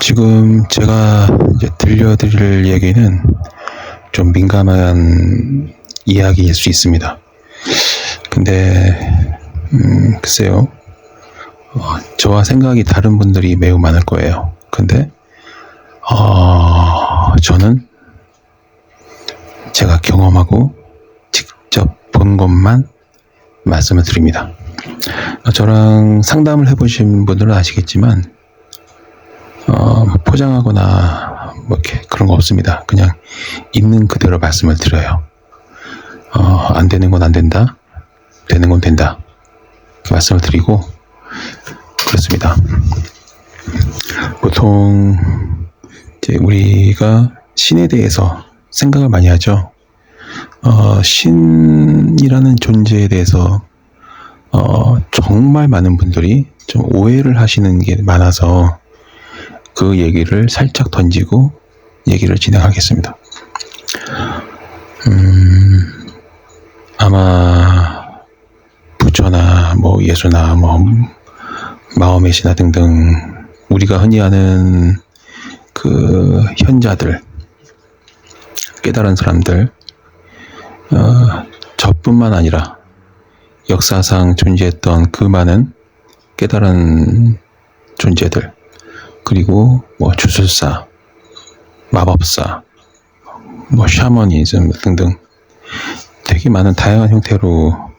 지금 제가 이제 들려드릴 얘기는 좀 민감한 이야기일 수 있습니다. 근데 글쎄요, 저와 생각이 다른 분들이 매우 많을 거예요. 근데 저는 제가 경험하고 직접 본 것만 말씀을 드립니다. 저랑 상담을 해보신 분들은 아시겠지만 포장하거나 뭐 이렇게 그런 거 없습니다. 그냥 있는 그대로 말씀을 드려요. 안 되는 건 안 된다, 되는 건 된다, 말씀을 드리고 그렇습니다. 보통 이제 우리가 신에 대해서 생각을 많이 하죠. 신이라는 존재에 대해서 정말 많은 분들이 좀 오해를 하시는 게 많아서 그 얘기를 살짝 던지고 얘기를 진행하겠습니다. 아마 부처나 뭐 예수나 뭐 마음의 신화 등등 우리가 흔히 아는 그 현자들, 깨달은 사람들, 저뿐만 아니라 역사상 존재했던 그 많은 깨달은 존재들, 그리고 뭐 주술사, 마법사, 뭐 샤머니즘 등등 되게 많은 다양한 형태로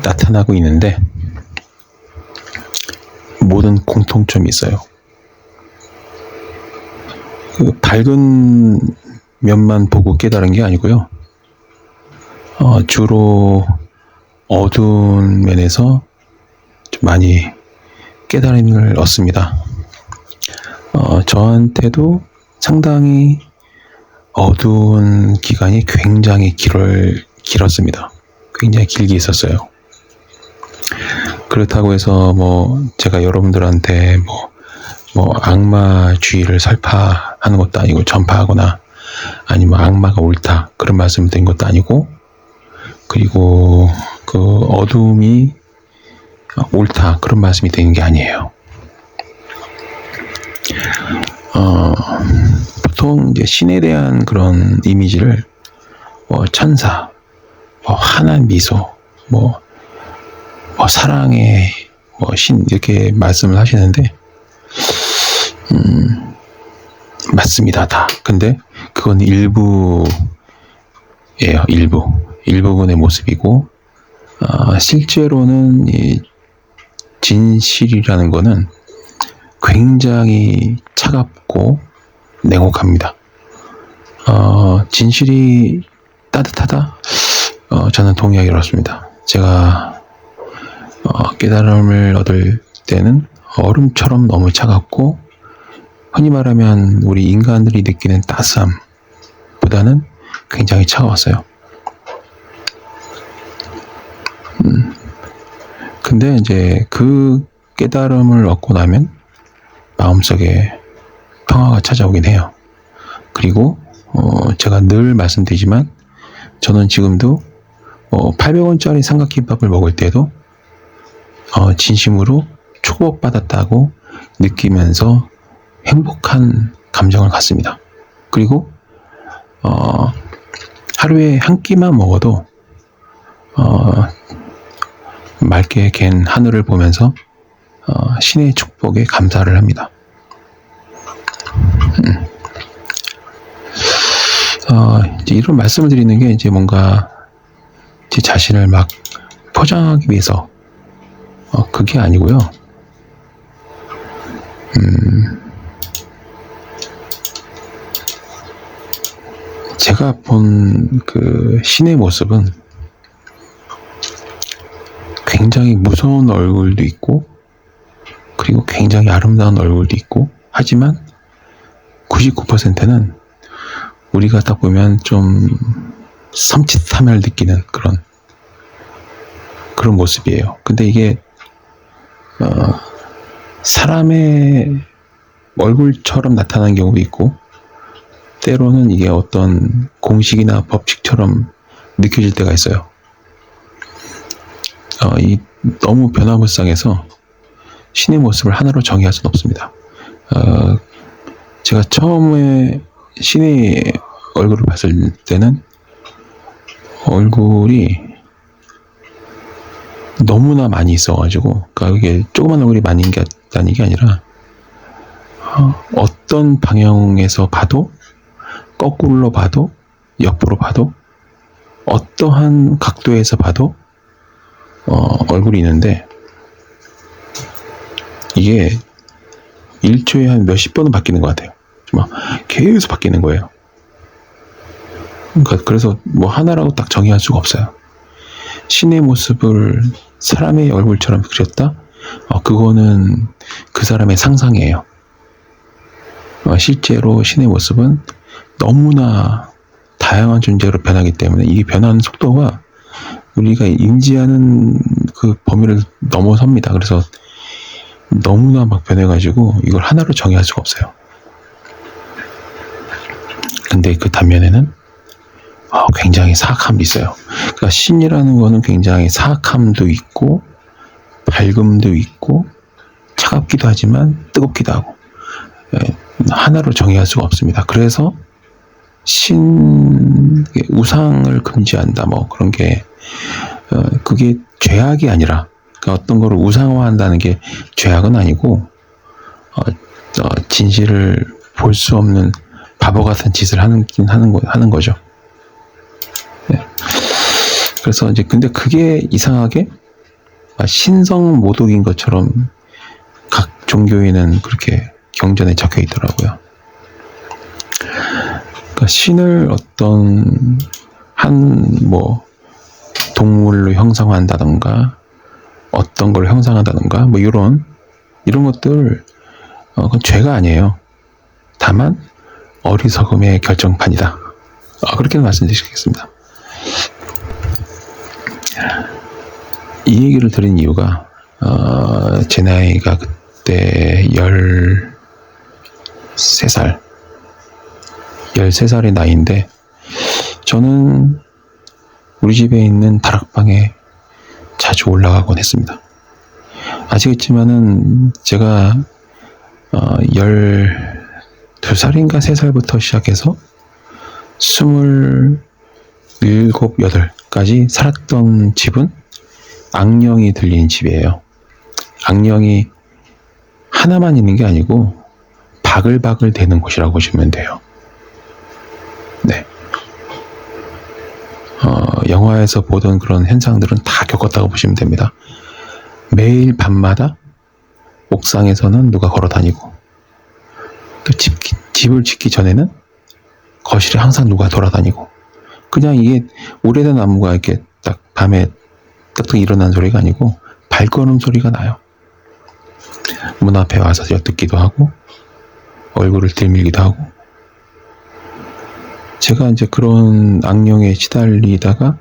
나타나고 있는데 모든 공통점이 있어요. 그 밝은 면만 보고 깨달은 게 아니고요. 주로 어두운 면에서 좀 많이 깨달음을 얻습니다. 저한테도 상당히 어두운 기간이 굉장히 길었습니다. 굉장히 길게 있었어요. 그렇다고 해서 뭐 제가 여러분들한테 뭐 악마주의를 설파하는 것도 아니고 전파하거나 아니면 악마가 옳다 그런 말씀 드린 것도 아니고, 그리고 그 어둠이 옳다 그런 말씀이 되는 게 아니에요. 보통 이제 신에 대한 그런 이미지를 천사, 환한 미소, 사랑의 신 이렇게 말씀을 하시는데 맞습니다 다. 근데 그건 일부예요. 일부분의 모습이고, 실제로는 이 진실이라는 거는 굉장히 차갑고 냉혹합니다. 진실이 따뜻하다? 저는 동의하기 어렵습니다. 제가 깨달음을 얻을 때는 얼음처럼 너무 차갑고, 흔히 말하면 우리 인간들이 느끼는 따스함보다는 굉장히 차가웠어요. 근데 이제 그 깨달음을 얻고 나면 마음속에 평화가 찾아오긴 해요. 그리고 제가 늘 말씀드리지만 저는 지금도 800원짜리 삼각김밥을 먹을 때도 진심으로 축복받았다고 느끼면서 행복한 감정을 갖습니다. 그리고 하루에 한 끼만 먹어도 맑게 갠 하늘을 보면서 신의 축복에 감사를 합니다. 이제 이런 말씀을 드리는 게 이제 뭔가 제 자신을 막 포장하기 위해서 그게 아니고요. 제가 본 그 신의 모습은 굉장히 무서운 얼굴도 있고, 그리고 굉장히 아름다운 얼굴도 있고, 하지만 99%는 우리가 딱 보면 좀 섬찟함을 느끼는 그런 모습이에요. 근데 이게 사람의 얼굴처럼 나타나는 경우도 있고, 때로는 이게 어떤 공식이나 법칙처럼 느껴질 때가 있어요. 너무 변화무쌍해서 신의 모습을 하나로 정의할 수는 없습니다. 제가 처음에 신의 얼굴을 봤을 때는 얼굴이 너무나 많이 있어가지고, 그러니까 이게 조그만 얼굴이 많이 있다는 게 아니라 어떤 방향에서 봐도, 거꾸로 봐도, 옆으로 봐도, 어떠한 각도에서 봐도 얼굴이 있는데, 이게 1초에 한 몇십 번은 바뀌는 것 같아요. 막 계속 바뀌는 거예요. 그러니까 그래서 뭐 하나라고 딱 정의할 수가 없어요. 신의 모습을 사람의 얼굴처럼 그렸다? 그거는 그 사람의 상상이에요. 실제로 신의 모습은 너무나 다양한 존재로 변하기 때문에 이 변하는 속도가 우리가 인지하는 그 범위를 넘어섭니다. 그래서 너무나 막 변해가지고 이걸 하나로 정의할 수가 없어요. 근데 그 단면에는 굉장히 사악함이 있어요. 그러니까 신이라는 거는 굉장히 사악함도 있고 밝음도 있고 차갑기도 하지만 뜨겁기도 하고, 하나로 정의할 수가 없습니다. 그래서 우상을 금지한다 뭐 그런 게 그게 죄악이 아니라, 그러니까 어떤 거를 우상화한다는 게 죄악은 아니고 진실을 볼 수 없는 바보 같은 짓을 하는 거죠. 네. 그래서 이제 근데 그게 이상하게 신성 모독인 것처럼 각 종교에는 그렇게 경전에 적혀 있더라고요. 그러니까 신을 어떤 뭐 동물로 형상화한다던가 어떤 걸 형상한다던가 뭐 이런 것들 그건 죄가 아니에요. 다만 어리석음의 결정판이다. 그렇게 말씀드리겠습니다. 이 얘기를 드린 이유가 제 나이가 그때 13살의 나이인데, 저는 우리 집에 있는 다락방에 자주 올라가곤 했습니다. 아시겠지만은 제가 12살인가 3살부터 시작해서 27, 8까지 살았던 집은 악령이 들리는 집이에요. 악령이 하나만 있는 게 아니고 바글바글 되는 곳이라고 보시면 돼요. 네. 영화에서 보던 그런 현상들은 다 겪었다고 보시면 됩니다. 매일 밤마다 옥상에서는 누가 걸어 다니고, 또 집을 짓기 전에는 거실에 항상 누가 돌아다니고, 그냥 이게 오래된 나무가 이렇게 딱 밤에 떡떡 일어난 소리가 아니고 발걸음 소리가 나요. 문 앞에 와서 엿듣기도 하고 얼굴을 들밀기도 하고. 제가 이제 그런 악령에 시달리다가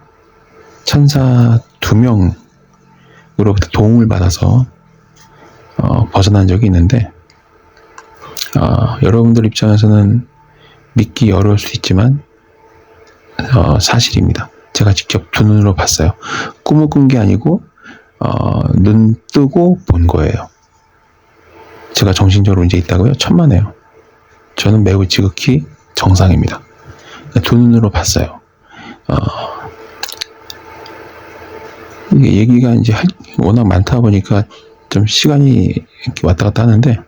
천사 2명으로부터 도움을 받아서 벗어난 적이 있는데, 여러분들 입장에서는 믿기 어려울 수 있지만 사실입니다. 제가 직접 두 눈으로 봤어요. 꿈을 꾼 게 아니고 눈 뜨고 본 거예요. 제가 정신적으로 이제 있다고요? 천만에요. 저는 매우 지극히 정상입니다. 두 눈으로 봤어요. 이게 얘기가 이제 워낙 많다 보니까 좀 시간이 이렇게 왔다 갔다 하는데,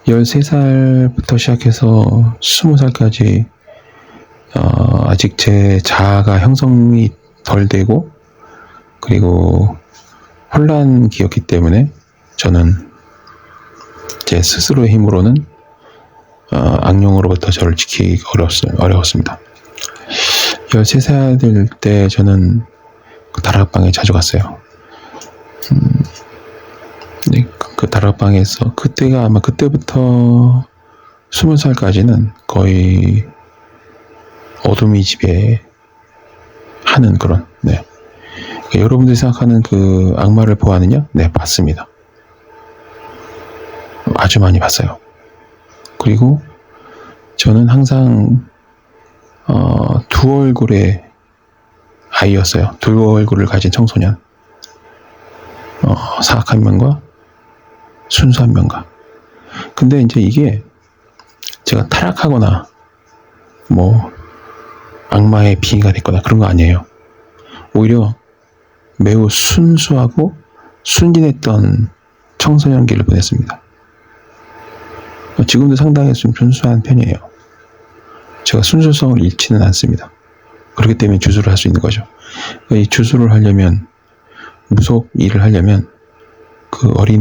13살부터 시작해서 20살까지 아직 제 자아가 형성이 덜 되고, 그리고 혼란기였기 때문에 저는 제 스스로의 힘으로는 악령으로부터 저를 지키기 어려웠습니다. 13살 될 때 저는 그 다락방에 자주 갔어요. 그 다락방에서 그때가 아마 그때부터 20살까지는 거의 어둠이 지배하는 그런, 네. 그러니까 여러분들이 생각하는 그 악마를 보았느냐? 네, 봤습니다. 아주 많이 봤어요. 그리고 저는 항상 두 얼굴의 아이였어요. 두 얼굴을 가진 청소년. 사악한 면과 순수한 명가. 근데 이제 이게 제가 타락하거나 뭐 악마의 빙의가 됐거나 그런 거 아니에요. 오히려 매우 순수하고 순진했던 청소년기를 보냈습니다. 지금도 상당히 좀 순수한 편이에요. 제가 순수성을 잃지는 않습니다. 그렇기 때문에 주술을 할 수 있는 거죠. 이 주술을 하려면, 무속 일을 하려면 그 어릴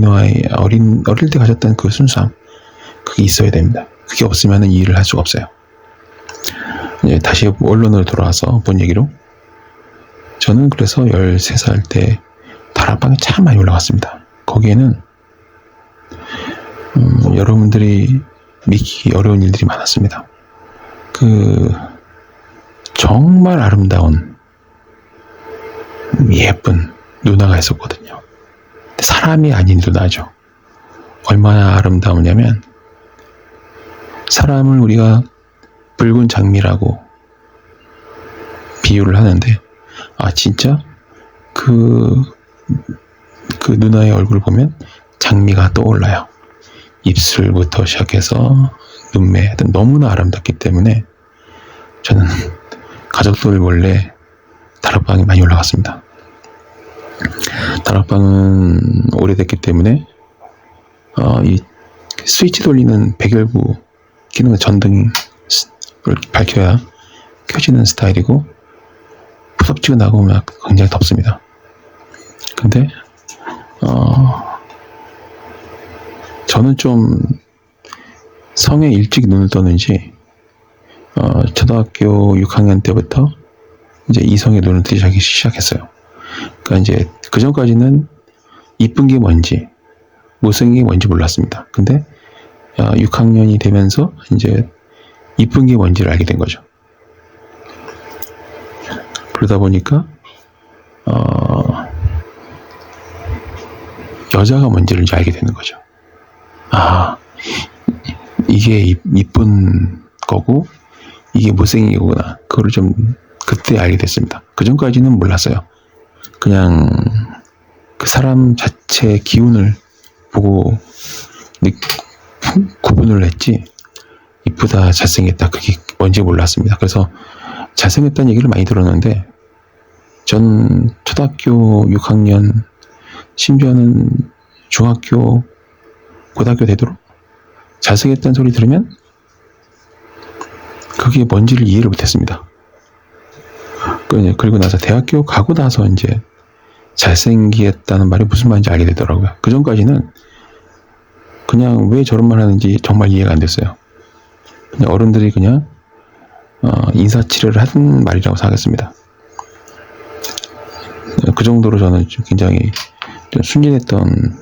때 가졌던 그 순수함, 그게 있어야 됩니다. 그게 없으면 이 일을 할 수가 없어요. 이제 다시 언론으로 돌아와서 본 얘기로, 저는 그래서 13살 때 다락방에 참 많이 올라갔습니다. 거기에는 여러분들이 믿기 어려운 일들이 많았습니다. 정말 아름다운 예쁜 누나가 있었거든요. 사람이 아닌 누나죠. 얼마나 아름다우냐면, 사람을 우리가 붉은 장미라고 비유를 하는데, 진짜 그 누나의 얼굴을 보면 장미가 떠올라요. 입술부터 시작해서 눈매, 너무나 아름답기 때문에 저는 가족들 몰래 다락방에 많이 올라갔습니다. 다락방은 오래됐기 때문에 이 스위치 돌리는 백열구 기능 전등을 밝혀야 켜지는 스타일이고, 푸석지근하고 막 굉장히 덥습니다. 근데 저는 좀 성에 일찍 눈을 떴는지 초등학교 6학년 때부터 이제 이성에 눈을 뜨기 시작했어요. 그러니까 이제 그 전까지는 이쁜 게 뭔지, 못생긴 게 뭔지 몰랐습니다. 근데 6학년이 되면서 이제 이쁜 게 뭔지를 알게 된 거죠. 그러다 보니까 여자가 뭔지를 이제 알게 되는 거죠. 이게 이쁜 거고 이게 못생긴 거구나. 그거를 좀 그때 알게 됐습니다. 그 전까지는 몰랐어요. 그냥 그 사람 자체의 기운을 보고 구분을 했지, 이쁘다, 잘생겼다, 그게 뭔지 몰랐습니다. 그래서 잘생겼다는 얘기를 많이 들었는데, 전 초등학교 6학년, 심지어는 중학교, 고등학교 되도록 잘생겼다는 소리 들으면 그게 뭔지를 이해를 못했습니다. 그리고 나서 대학교 가고 나서 이제 잘생겼다는 말이 무슨 말인지 알게 되더라고요. 그 전까지는 그냥 왜 저런 말 하는지 정말 이해가 안 됐어요. 그냥 어른들이 그냥 인사치레를 하는 말이라고 생각했습니다. 그 정도로 저는 굉장히 좀 순진했던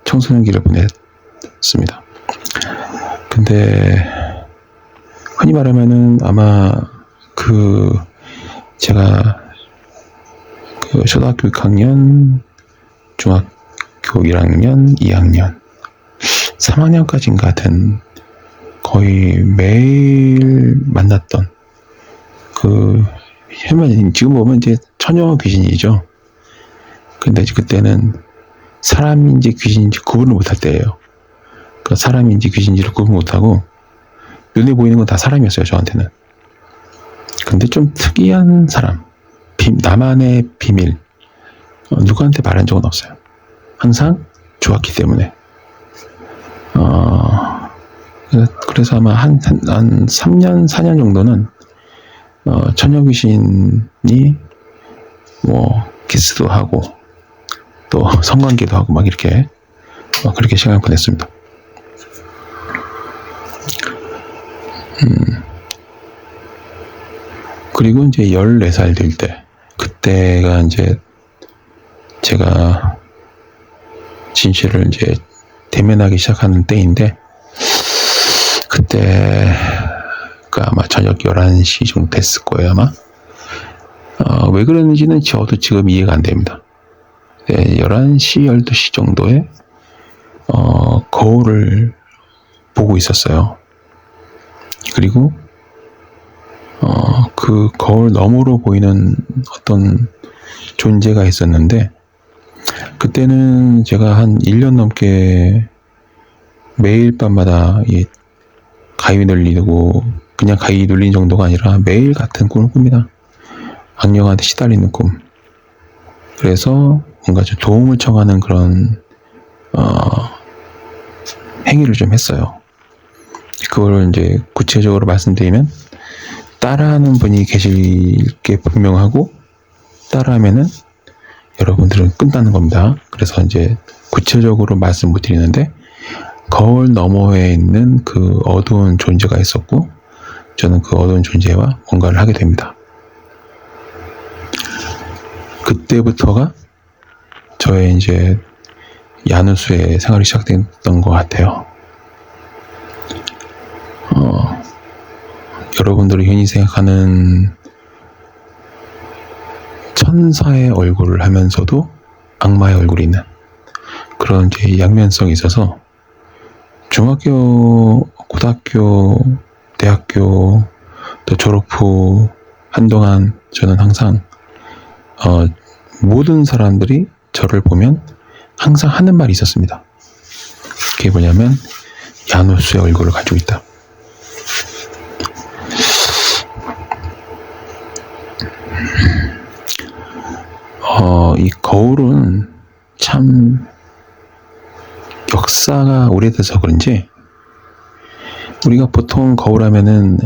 청소년기를 보냈습니다. 근데 흔히 말하면은 아마 제가 초등학교 6학년, 중학교 1학년, 2학년, 3학년까지인가 된 거의 매일 만났던 지금 보면 이제 처녀 귀신이죠. 근데 이제 그때는 사람인지 귀신인지 구분을 못할 때예요. 그 사람인지 귀신인지를 구분 못하고 눈에 보이는 건 다 사람이었어요, 저한테는. 근데 좀 특이한 사람, 나만의 비밀, 누구한테 말한 적은 없어요. 항상 좋았기 때문에. 그래서 아마 한 3년, 4년 정도는 처녀 귀신이 뭐 키스도 하고 또 성관계도 하고 막 이렇게 그렇게 시간을 보냈습니다. 그리고 이제 14살 될 때, 그때가 이제 제가 진실을 이제 대면하기 시작하는 때인데, 그때 아마 저녁 11시 정도 됐을 거예요, 아마. 왜 그랬는지는 저도 지금 이해가 안 됩니다. 11시, 12시 정도에 거울을 보고 있었어요. 그리고 그 거울 너머로 보이는 어떤 존재가 있었는데, 그때는 제가 한 1년 넘게 매일 밤마다 이 가위 눌리고, 그냥 가위 눌린 정도가 아니라 매일 같은 꿈을 꿉니다. 악령한테 시달리는 꿈. 그래서 뭔가 좀 도움을 청하는 그런 행위를 좀 했어요. 그걸 이제 구체적으로 말씀드리면, 따라하는 분이 계실 게 분명하고, 따라하면은 여러분들은 끝나는 겁니다. 그래서 이제 구체적으로 말씀 못 드리는데, 거울 너머에 있는 그 어두운 존재가 있었고, 저는 그 어두운 존재와 뭔가를 하게 됩니다. 그때부터가 저의 이제 야누스의 생활이 시작됐던 것 같아요. 여러분들이 흔히 생각하는 천사의 얼굴을 하면서도 악마의 얼굴이 있는 그런 이제 양면성이 있어서, 중학교, 고등학교, 대학교, 또 졸업 후 한동안 저는 항상 모든 사람들이 저를 보면 항상 하는 말이 있었습니다. 그게 뭐냐면, 야누스의 얼굴을 가지고 있다. 이 거울은 참 역사가 오래돼서 그런지, 우리가 보통 거울 하면은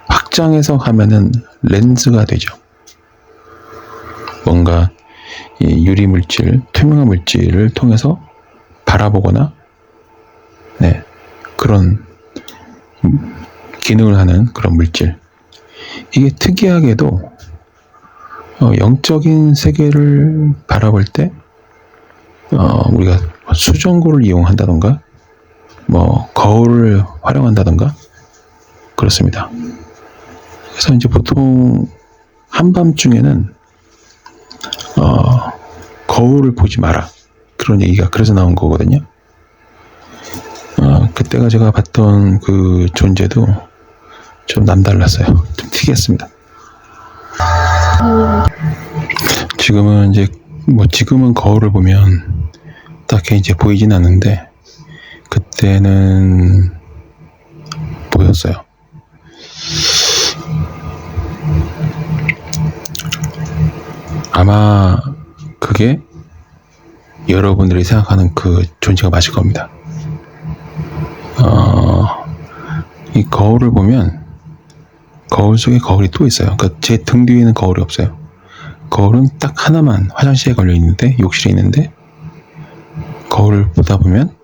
확장해서 가면은 렌즈가 되죠. 뭔가 이 유리 물질, 투명한 물질을 통해서 바라보거나, 그런 기능을 하는 그런 물질. 이게 특이하게도 영적인 세계를 바라볼 때 우리가 수정구를 이용한다던가, 거울을 활용한다던가 그렇습니다. 그래서 이제 보통 한밤중에는 거울을 보지 마라, 그런 얘기가 그래서 나온 거거든요. 그때가 제가 봤던 그 존재도 좀 남달랐어요. 좀 특이했습니다. 지금은 이제 지금은 거울을 보면 딱히 이제 보이진 않는데, 그때는 보였어요. 아마 그게 여러분들이 생각하는 그 존재가 맞을 겁니다. 이 거울을 보면 거울 속에 거울이 또 있어요. 그러니까 제 등 뒤에는 거울이 없어요. 거울은 딱 하나만 화장실에 걸려 있는데, 욕실에 있는데, 거울을 보다 보면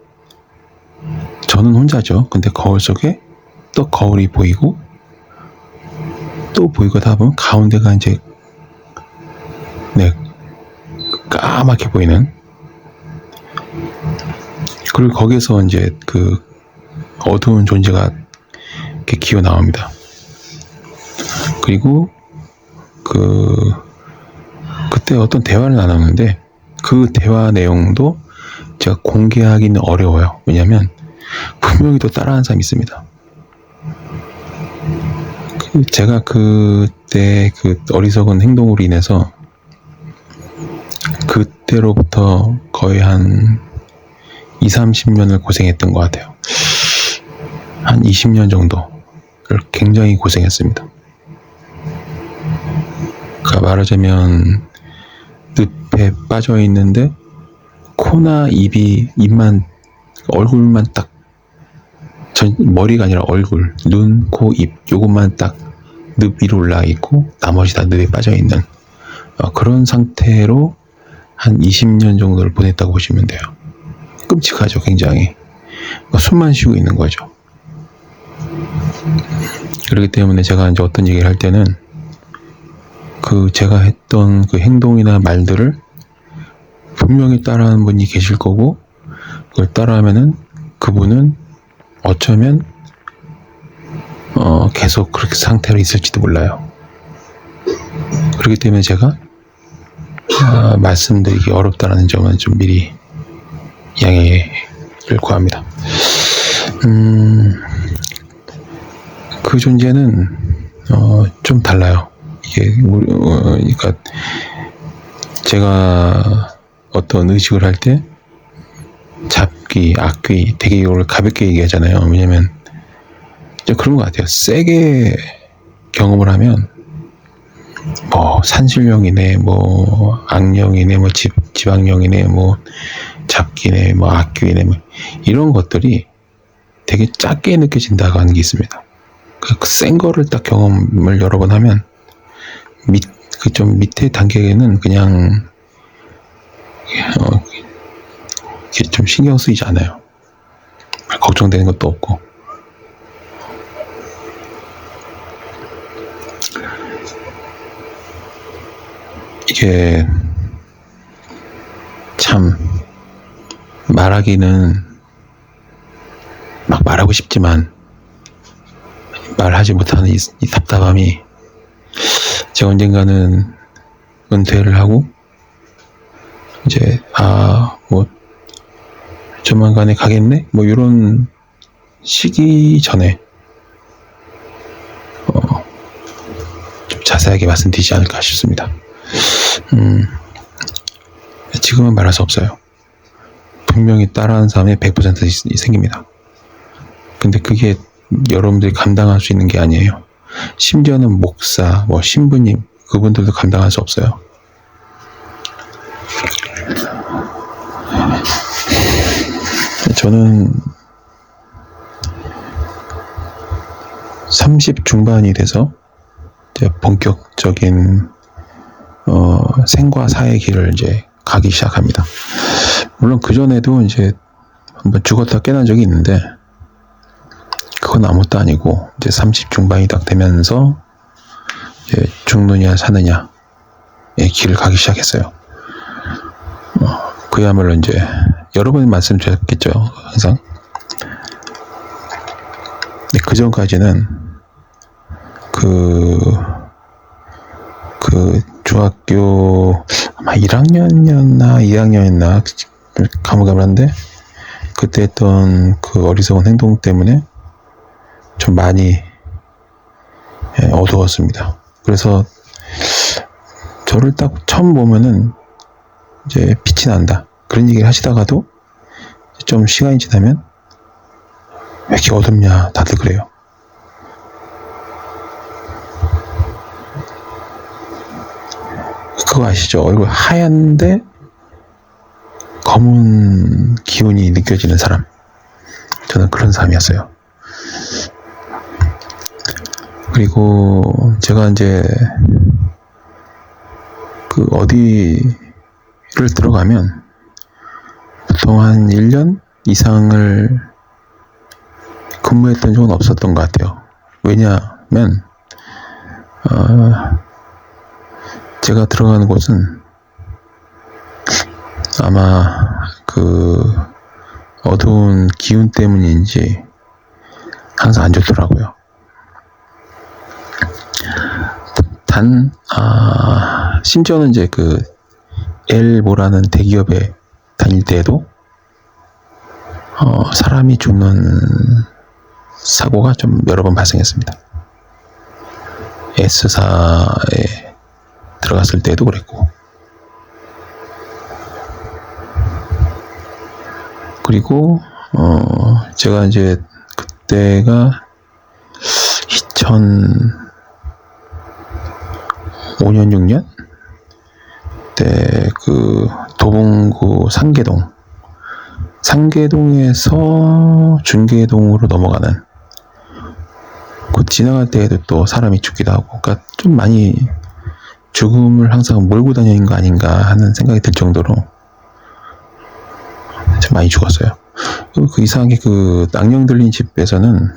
저는 혼자죠. 근데 거울 속에 또 거울이 보이고 또 보이고 하다 보면 가운데가 이제 까맣게 보이는, 그리고 거기서 이제 그 어두운 존재가 이렇게 기어 나옵니다. 그리고 그때 어떤 대화를 나눴는데, 그 대화 내용도 제가 공개하기는 어려워요. 왜냐면 분명히 또 따라하는 사람이 있습니다. 제가 그때 그 어리석은 행동으로 인해서 그때로부터 거의 한 20-30년을 고생했던 것 같아요. 한 20년 정도를 굉장히 고생했습니다. 그러니까 말하자면 늪에 빠져 있는데 코나 입만, 얼굴만 딱, 머리가 아니라 얼굴, 눈, 코, 입, 요것만 딱 늪 위로 올라가 있고 나머지 다 늪에 빠져 있는 그런 상태로 한 20년 정도를 보냈다고 보시면 돼요. 끔찍하죠, 굉장히. 숨만 쉬고 있는 거죠. 그렇기 때문에 제가 이제 어떤 얘기를 할 때는 제가 했던 그 행동이나 말들을 분명히 따라하는 분이 계실 거고, 그걸 따라하면은 그분은 어쩌면 계속 그렇게 상태로 있을지도 몰라요. 그렇기 때문에 제가 말씀드리기 어렵다는 점은 좀 미리 양해를 구합니다. 그 존재는 좀 달라요. 이게 그러니까 제가 어떤 의식을 할 때 잡귀, 악귀 되게 이걸 가볍게 얘기하잖아요. 왜냐면 그런 것 같아요. 세게 경험을 하면 뭐 산신령이네, 뭐 악령이네, 뭐 지방령이네, 뭐 잡귀네, 뭐 악귀네, 뭐 이런 것들이 되게 작게 느껴진다고 하는 게 있습니다. 그 센 거를 딱 경험을 여러 번 하면 그 좀 밑에 단계에는 그냥 이게 좀 신경 쓰이지 않아요. 걱정되는 것도 없고. 이게 참 말하기는 막 말하고 싶지만 말하지 못하는 이 답답함이 제가 언젠가는 은퇴를 하고 이제 뭐 조만간에 가겠네? 뭐 이런 시기 전에 좀 자세하게 말씀드리지 않을까 싶습니다. 지금은 말할 수 없어요. 분명히 따라하는 사람이 100% 생깁니다. 근데 그게 여러분들이 감당할 수 있는 게 아니에요. 심지어는 목사, 뭐 신부님, 그분들도 감당할 수 없어요. 저는 30 중반이 돼서 이제 본격적인 생과 사의 길을 이제 가기 시작합니다. 물론 그 전에도 이제 한번 죽었다 깨난 적이 있는데 그건 아무것도 아니고 이제 30 중반이 딱 되면서 이제 죽느냐 사느냐의 길을 가기 시작했어요. 그야말로 이제 여러 번 말씀드렸겠죠, 항상. 근데 그 전까지는 그 중학교 아마 1학년이었나 2학년이었나 가물가물한데 그때 했던 그 어리석은 행동 때문에 좀 많이 어두웠습니다. 그래서 저를 딱 처음 보면은 이제 빛이 난다 그런 얘기를 하시다가도 좀 시간이 지나면 왜 이렇게 어둡냐 다들 그래요. 그거 아시죠? 얼굴 하얀데 검은 기운이 느껴지는 사람. 저는 그런 사람이었어요. 그리고 제가 이제 그 어디를 들어가면 보통 한 1년 이상을 근무했던 적은 없었던 것 같아요. 왜냐하면 제가 들어가는 곳은 아마 그 어두운 기운 때문인지 항상 안 좋더라고요. 심지어는 이제 그 엘모라는 대기업에 다닐 때에도 사람이 죽는 사고가 좀 여러 번 발생했습니다. S사에 들어갔을 때도 그랬고, 그리고 제가 이제 그때가 2005년 6년 때 그 도봉구 상계동에서 중계동으로 넘어가는 그 지나갈 때에도 또 사람이 죽기도 하고, 그러니까 좀 많이 죽음을 항상 몰고 다니는 거 아닌가 하는 생각이 들 정도로 참 많이 죽었어요. 그 이상하게 그 악령 들린 집에서는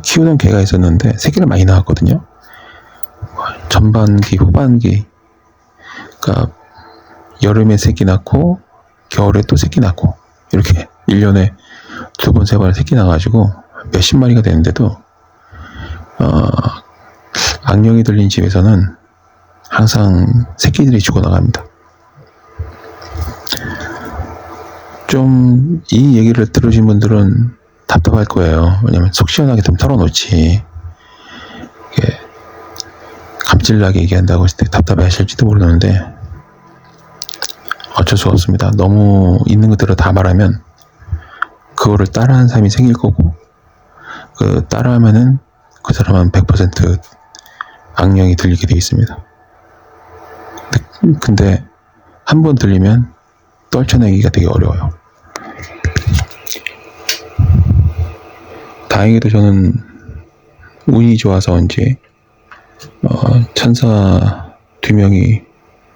키우던 개가 있었는데 새끼를 많이 낳았거든요. 전반기, 후반기, 그러니까 여름에 새끼 낳고 겨울에 또 새끼 낳고 이렇게 1년에 2번, 3번 새끼 낳아가지고 몇십 마리가 되는데도 악령이 들린 집에서는 항상 새끼들이 죽어나갑니다. 좀 이 얘기를 들으신 분들은 답답할 거예요. 왜냐면 속 시원하게 좀 털어놓지 감질나게 얘기한다고 했을 때 답답해 하실지도 모르는데, 어쩔 수가 없습니다. 너무 있는 그대로 다 말하면 그거를 따라하는 사람이 생길 거고, 그 따라하면은 그 사람은 100% 악령이 들리게 되어 있습니다. 근데 한 번 들리면 떨쳐내기가 되게 어려워요. 다행히도 저는 운이 좋아서인지 천사 2명이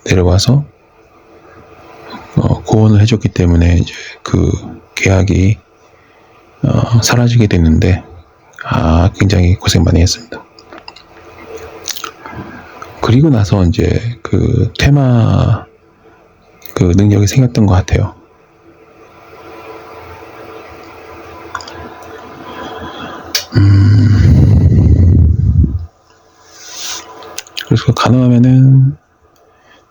내려와서 구원을 해줬기 때문에 이제 그 계약이 사라지게 됐는데, 굉장히 고생 많이 했습니다. 그리고 나서 이제 그 퇴마 그 능력이 생겼던 것 같아요. 그래서 가능하면은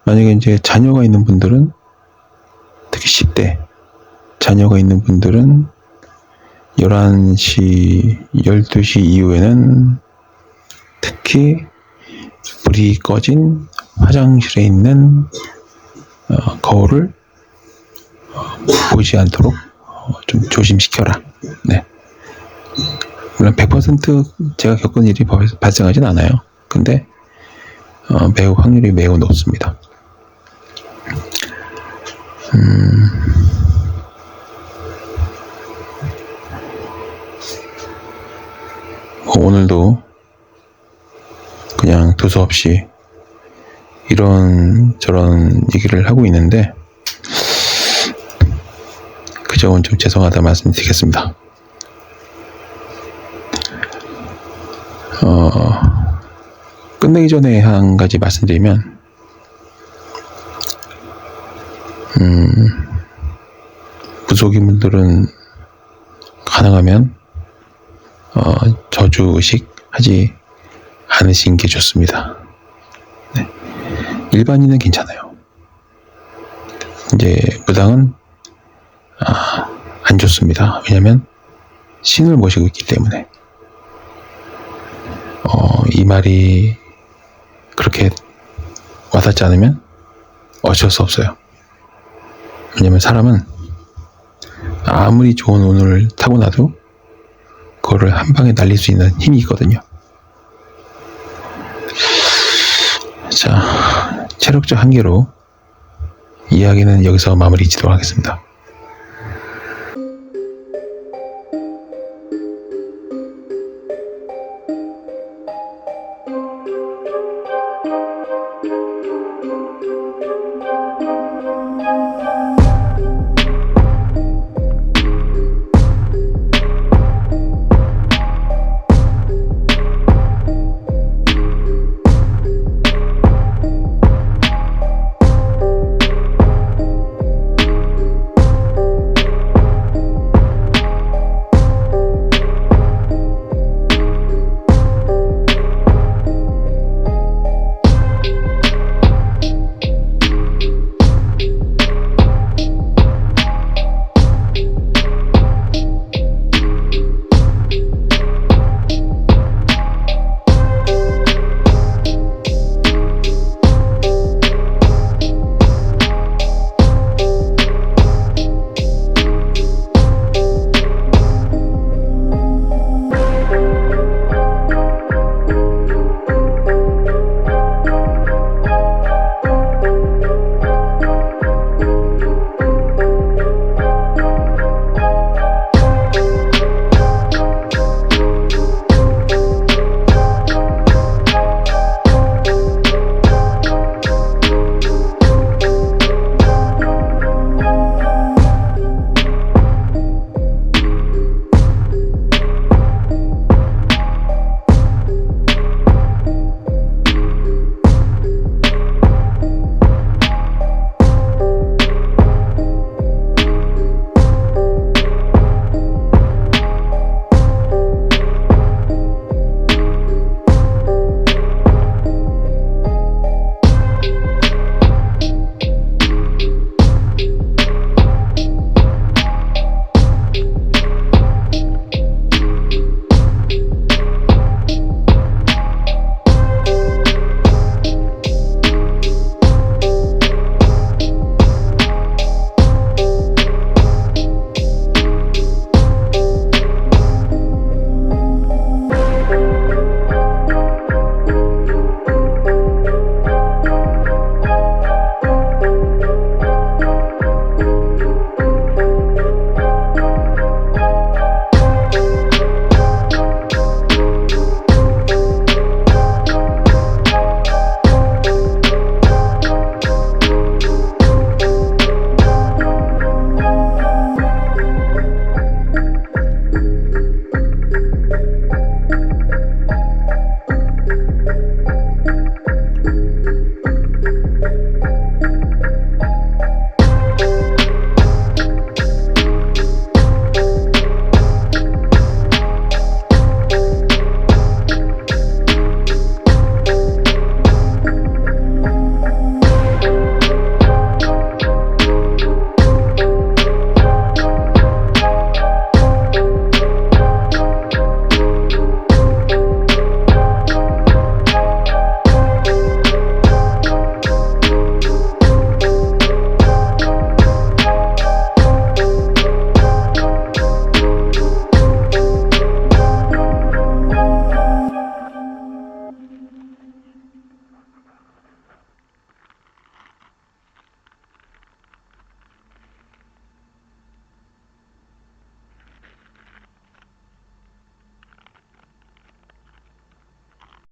만약에 이제 자녀가 있는 분들은, 특히 10대 자녀가 있는 분들은 11시, 12시 이후에는 특히 불이 꺼진 화장실에 있는 거울을 보지 않도록 좀 조심시켜라. 네. 물론 100% 제가 겪은 일이 발생하진 않아요. 근데 매우 확률이 매우 높습니다. 오늘도 그냥 두서없이 이런저런 얘기를 하고 있는데, 그 점은 좀 죄송하다 말씀드리겠습니다. 끝내기 전에 한 가지 말씀드리면, 무속인 분들은 가능하면 저주 의식 하지 않으신 게 좋습니다. 네. 일반인은 괜찮아요. 이제 무당은 안 좋습니다. 왜냐면 신을 모시고 있기 때문에. 이 말이 그렇게 와닿지 않으면 어쩔 수 없어요. 왜냐면 사람은 아무리 좋은 운을 타고나도 그거를 한 방에 날릴 수 있는 힘이 있거든요. 자, 체력적 한계로 이야기는 여기서 마무리 짓도록 하겠습니다.